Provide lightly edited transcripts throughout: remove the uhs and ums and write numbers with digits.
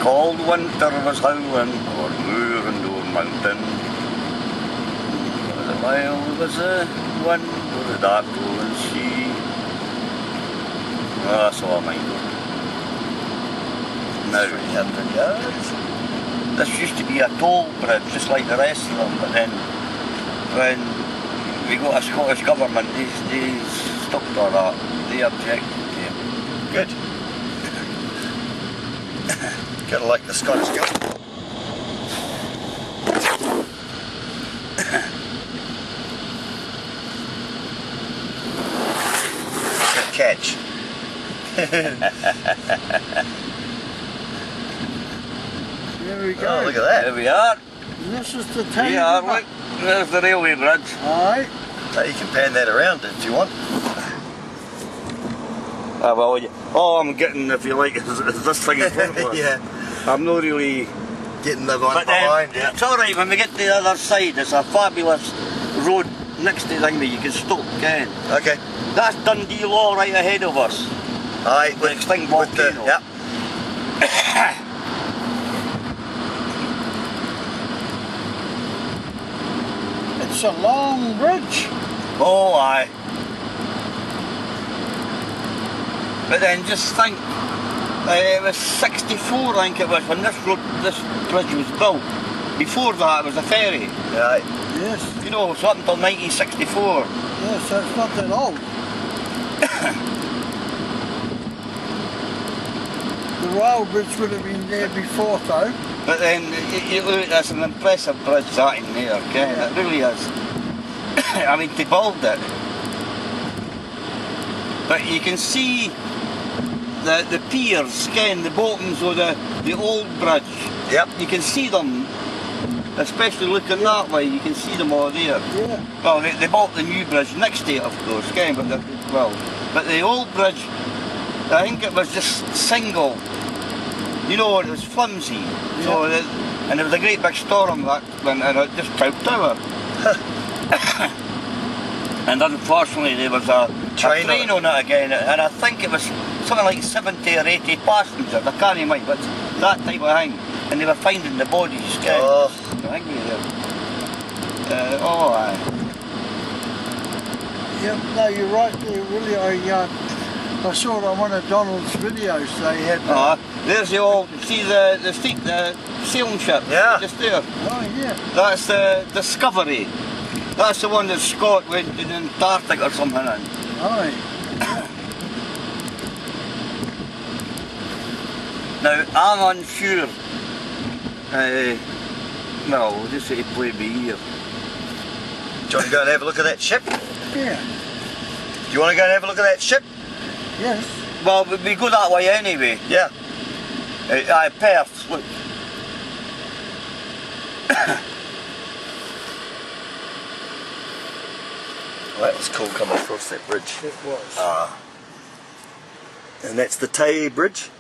cold winter was howling o'er moor and o'er mountain. All the while was the wind o'er the dark rolling sea. Oh, that's all I mind of. Now, 300 yards. this used to be a toll bridge, just like the rest of them, but then when we got a Scottish government, they stopped all that. They objected to it. Good. Gotta like the Scottish government. Good catch. There we go. Oh, look at that. There we are. And this is the We are, look. There's the railway bridge. Alright. So you can pan that around if you want. All I'm getting, if you like, is this thing in front of us. Yeah. I'm not really... Getting the one But then, behind, yeah. it's alright, when we get to the other side, it's a fabulous road next to the thing that you can stop again. Okay. That's Dundee Law right ahead of us. Aye, The extinct volcano. Yep. It's a long bridge. Oh, aye. But then just think, it was 64, I think it was, when this bridge was built. Before that, it was a ferry. Right. Yes. You know, it's up until 1964. Yes, so it's not that old. The rail bridge would have been there before though. But then, you look, that's an impressive bridge that in there, okay? It really is. I mean, to build it. But you can see the piers, again, the bottoms of the old bridge. Yep. You can see them, especially looking that way, you can see them all there. Yeah. Well, they built the new bridge next to it, of course, again, but the old bridge, I think it was just single. You know, it was flimsy. Yeah. So and there was a great big storm that went and it just tipped over. And unfortunately there was a train on it again, and I think it was something like 70 or 80 passengers, I can't remember, but that type of thing. And they were finding the bodies again. Oh. I think we were. Oh, aye. Yeah, no, you're right there, really. I saw it on one of Donald's videos. They had. There's the old, see the sailing ship, Yeah. just there. Oh yeah. That's the Discovery. That's the one that Scott went to the Antarctic or something in. Aye. Now, I'm unsure. Well, we'll just say to play me here. Do you want to go and have a look at that ship? Yeah. Do you want to go and have a look at that ship? Yes. Well, we go that way anyway. Yeah. Aye, Perth, look. Well, that was cool coming across that bridge. It was. And that's the Tay Bridge.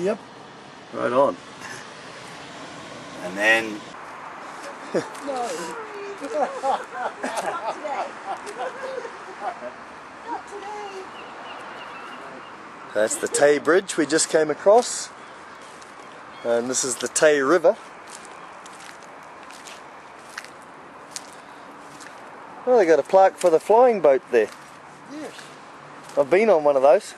Yep. Right on. And then... No. That's the Tay Bridge we just came across. And this is the Tay River. Oh, they got a plaque for the flying boat there. Yes. I've been on one of those.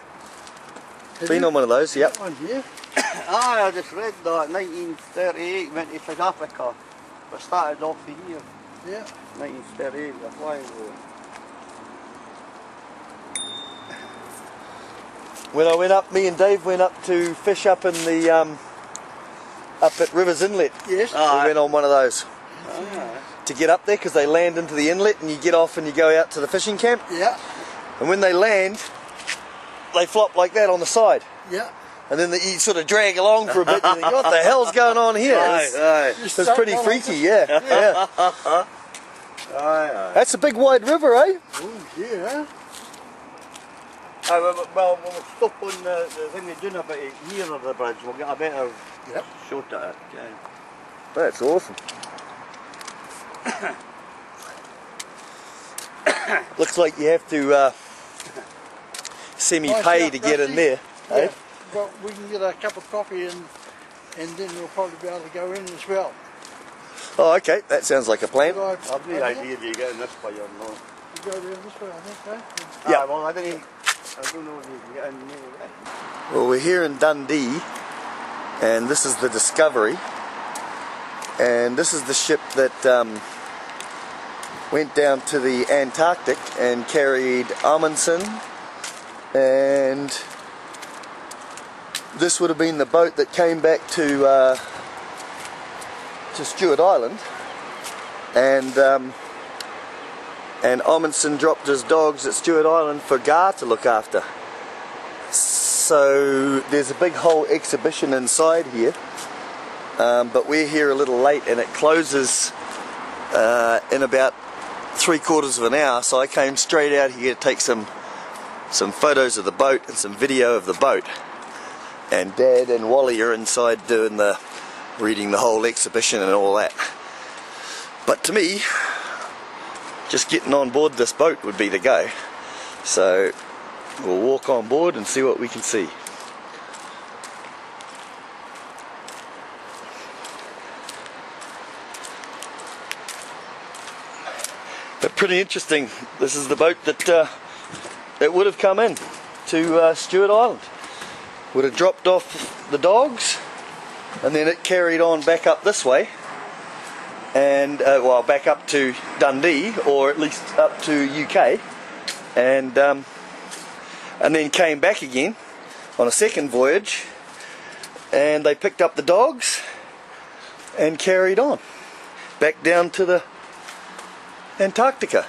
Been on one of those, yep. That one here. Aye, I just read that 1938 went to South Africa, but started off here. Yeah. 1938, the flying boat. When I went up, me and Dave went up to fish up in the up at Rivers Inlet. Yes. We went on one of those Aye. to get up there because they land into the inlet and you get off and you go out to the fishing camp. Yeah. And when they land, they flop like that on the side. Yeah. And then you sort of drag along for a bit and you think, what the hell's going on here? Aye, It's pretty freaky, yeah. Yeah. aye. Aye, That's a big wide river, eh? Oh yeah. well, we'll stop on the thing they're doing about here of the bridge, we'll get a better shot at it. Okay. That's awesome. Looks like you have to semi-pay to get in there. Hey? Yeah, but we can get a cup of coffee and then we'll probably be able to go in as well. Oh, okay, that sounds like a plan. I've no idea if you get in this way or not. You go there this way, I think, eh? Yeah. Well, I don't know if you can get in there. Well, we're here in Dundee, and this is the Discovery, and this is the ship that went down to the Antarctic and carried Amundsen, and this would have been the boat that came back to Stewart Island, and Amundsen dropped his dogs at Stewart Island for Gar to look after. So there's a big whole exhibition inside here, but we're here a little late and it closes in about 3/4 of an hour, so I came straight out here to take some photos of the boat and some video of the boat, and Dad and Wally are inside doing reading the whole exhibition and all that. But to me, just getting on board this boat would be the go, so we'll walk on board and see what we can see. But pretty interesting. This is the boat that would have come in to Stewart Island. Would have dropped off the dogs, and then it carried on back up this way, and well, back up to Dundee, or at least up to UK, and then came back again on a second voyage, and they picked up the dogs and carried on back down to the Antarctica.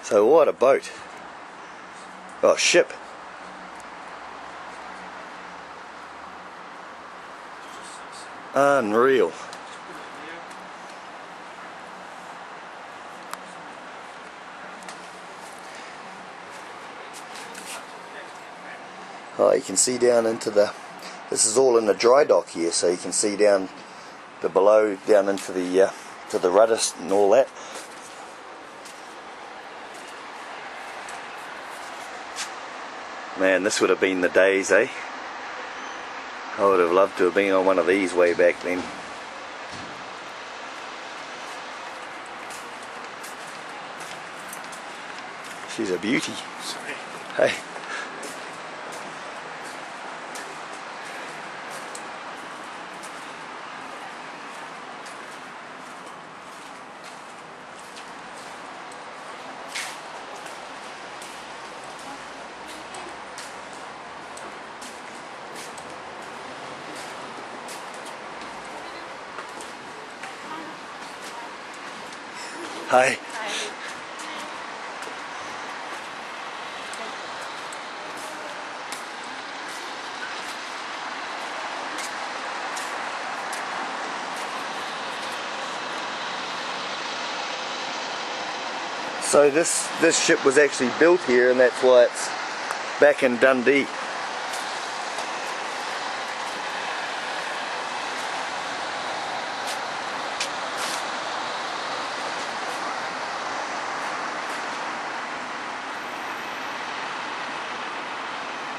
So what a boat. Oh, ship. Unreal. Oh, you can see down into this is all in the dry dock here, so you can see down the below, down into the to the rudder and all that. Man, this would have been the days, eh? I would have loved to have been on one of these way back then. She's a beauty. Hey. Hi. So this ship was actually built here, and that's why it's back in Dundee.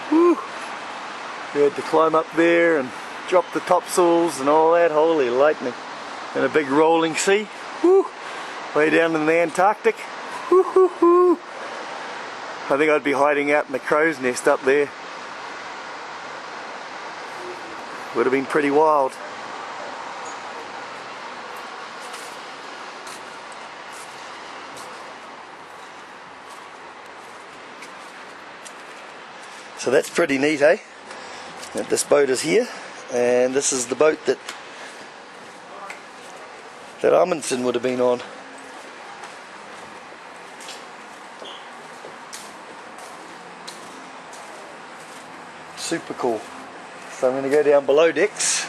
Whew. We had to climb up there and drop the topsails and all that. Holy lightning. And a big rolling sea. Whew. Way down in the Antarctic. Whew, whew, whew. I think I'd be hiding out in the crow's nest up there. Would have been pretty wild. So that's pretty neat, eh? That this boat is here, and this is the boat that Amundsen would have been on. Super cool. So I'm going to go down below decks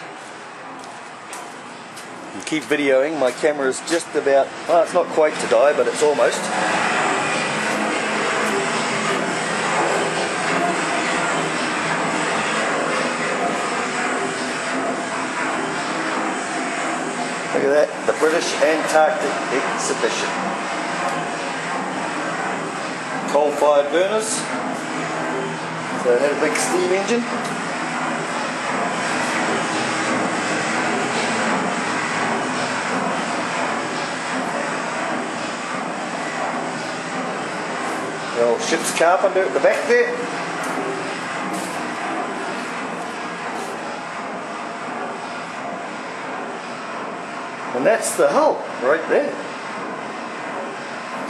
and keep videoing. My camera is just about, well, it's not quite to die, but it's almost. Look at that, the British Antarctic exhibition. Coal-fired burners. So it had a big steam engine. little ship's carpenter at the back there. And that's the hull right there.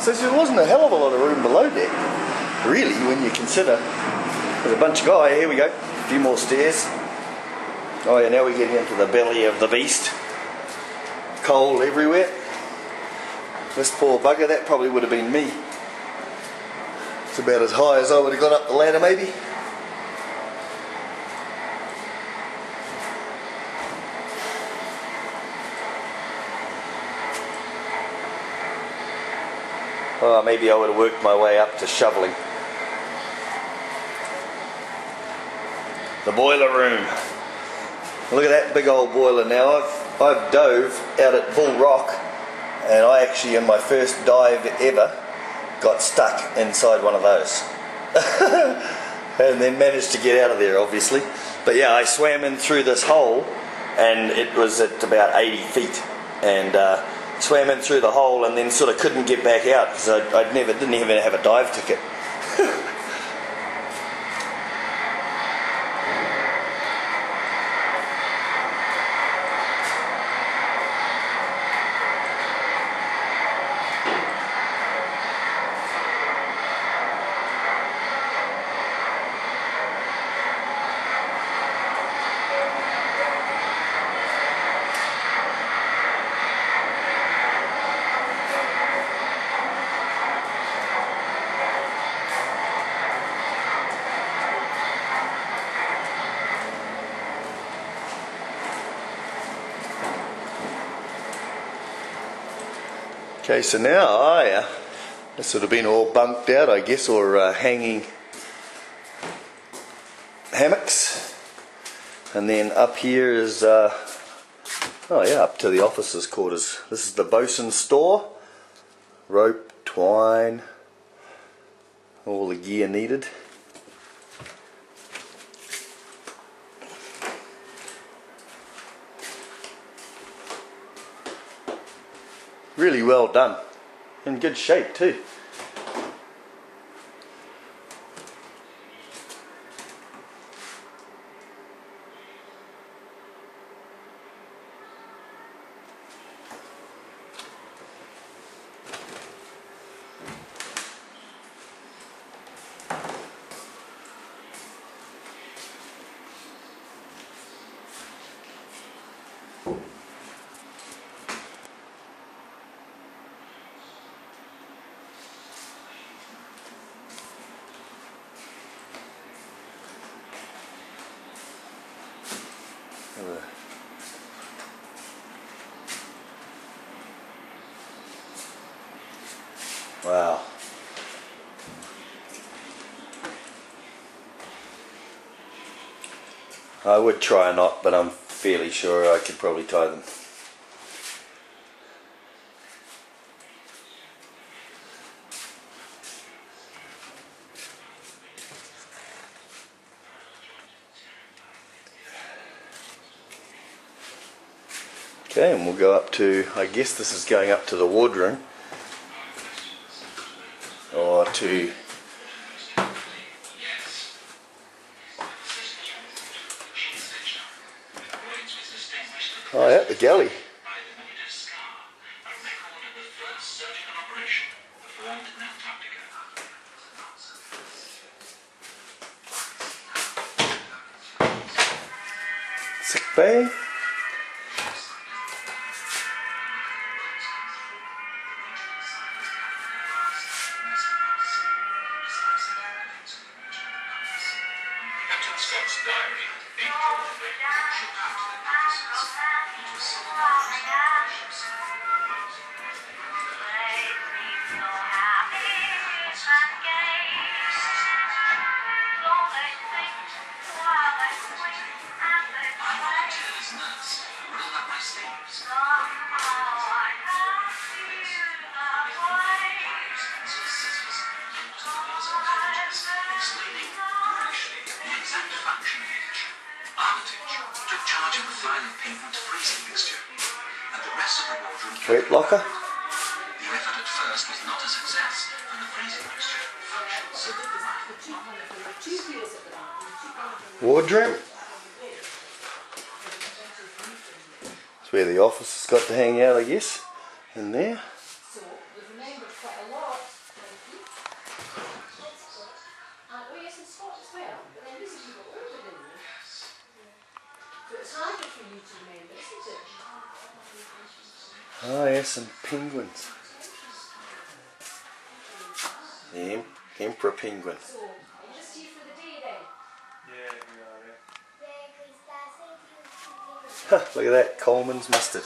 So there wasn't a hell of a lot of room below deck, really, when you consider there's a bunch of guys. Here we go, a few more stairs. Oh yeah, now we're getting into the belly of the beast. Coal everywhere. This poor bugger, that probably would have been me. It's about as high as I would have got up the ladder maybe. Oh, maybe I would have worked my way up to shoveling. The boiler room. Look at that big old boiler now. I've dove out at Bull Rock, and I actually, in my first dive ever, got stuck inside one of those. And then managed to get out of there, obviously. But yeah, I swam in through this hole, and it was at about 80 feet. And swam in through the hole and then sort of couldn't get back out because didn't even have a dive ticket. Okay, so now it's sort of been all bunked out, I guess, or hanging hammocks. And then up here is, oh yeah, up to the officers' quarters. This is the bosun's store. Rope, twine, all the gear needed. Really well done, in good shape too. Wow. I would try a knot, but I'm fairly sure I could probably tie them. Okay, and we'll go up to, I guess this is going up to the wardroom. Or to oh yeah, the galley. Sick bay. Wet locker. The effort at first was not a success, and the freezing mixture functioned wardrobe. It's where the office has got to hang out, I guess. In there. So we've remembered quite a lot. Oh yes, in Scott as well. But then this is people older than you. So it's harder for you to remember, isn't it? Oh yes, some penguins. The emperor penguin. So, are you just here for the day then? Yeah, we are, yeah. Huh, look at that, Coleman's mustard.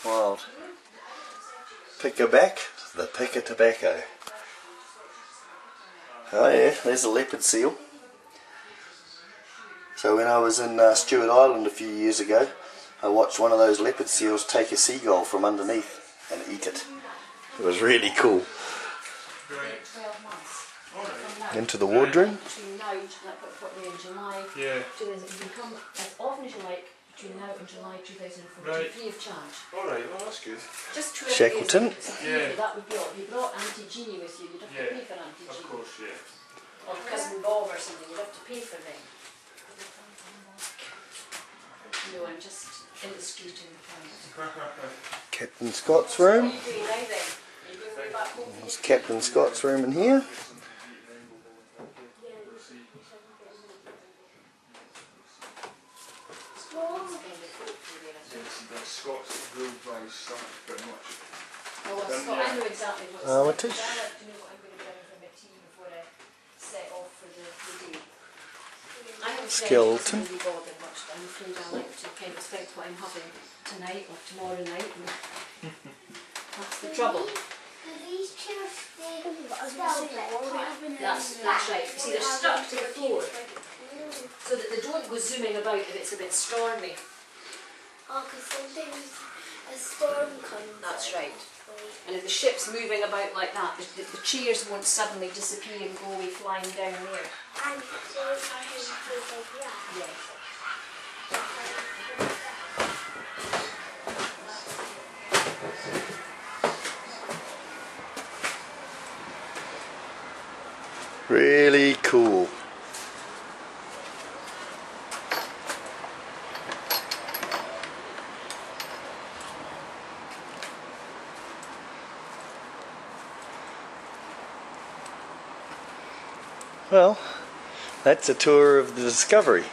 Wild. Pick-a-back, the pick-a-tobacco. Oh yeah, there's a leopard seal. So when I was in Stewart Island a few years ago, I watched one of those leopard seals take a seagull from underneath and eat it. It was really cool. 12 months. Into the wardroom. Between now, like what we're in July, Yeah. 2000, you can come as often as you like between now and July 2014, Right. free of charge. Alright, well that's good. Just 12 Shackleton. days. It's a fee, Yeah. that would be all. If you brought Auntie Jeannie with you, you'd have to Yeah. pay for Auntie Of Jeannie. course, yeah. Or Cousin Bob or something, you'd have to pay for them. No, I'm just indiscreet in the point. Captain Scott's room. There's Captain Scott's room in here. The Scots rule by some pretty much. I know exactly what's Oh, like. it is. I like to know what I'm going to bring for my tea before I set off for the day. I have Skeleton. really bothered much, but I'm afraid I like to kind of expect what I'm having tonight or tomorrow night. And that's the trouble. These chairs stay stuck. That's right. You see, they're stuck to the floor so that they don't go zooming about if it's a bit stormy. Oh, because sometimes a storm comes. That's right. And if the ship's moving about like that, the chairs won't suddenly disappear and go away flying down there. And there's something like that. Yes. Really cool. Well, that's a tour of the Discovery.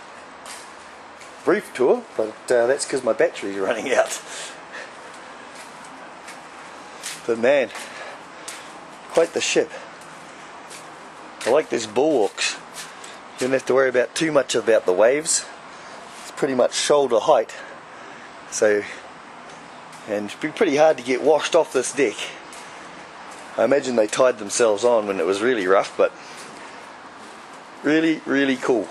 Brief tour, but that's because my battery's running out. But man, quite the ship. I like these bulwarks. You don't have to worry about too much about the waves. It's pretty much shoulder height. So, and it'd be pretty hard to get washed off this deck. I imagine they tied themselves on when it was really rough, but really, really cool.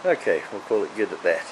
Okay, we'll call it good at that.